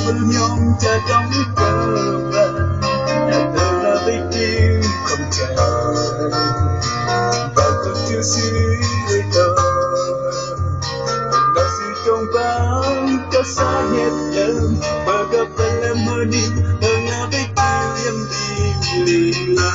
vương nhóm cha trong cờ vàng nhà thơ là vây tiêu không chờ và tôi chưa suy với tờ và sự trong vắng cho xa hết đêm và gặp bên em mơ đi ở nhà vây tiêu em đi lì la.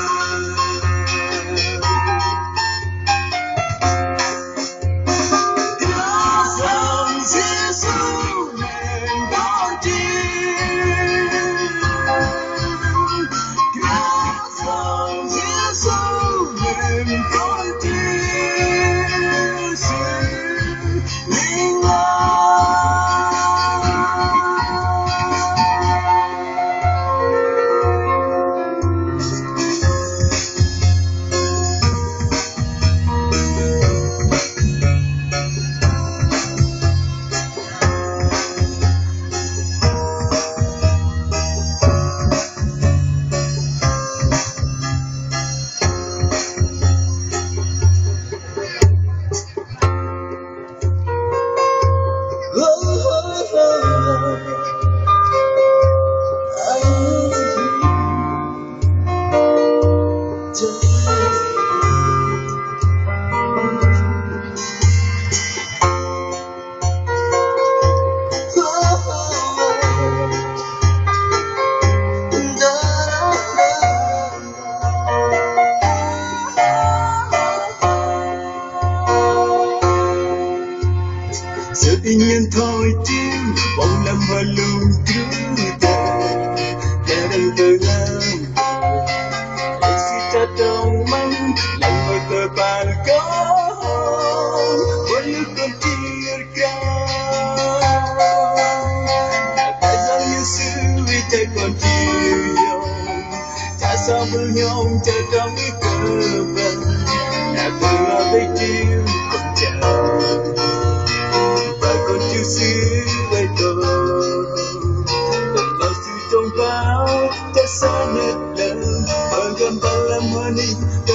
Sự tình nhân thôi tim bóng năm hoa luôn trứ tề kẻ đang từ nam để suy cha trong măng lạnh môi tờ bàn có với nước con chia ca tại sao như xưa vì tay còn chiều dòng cha sao mưa nhom cha trong cái cờ vàng nhà thơ là vây chiều không chờ xứ với tôi và sự trong báo cho xa hết lần và gần ta làm hoa ninh.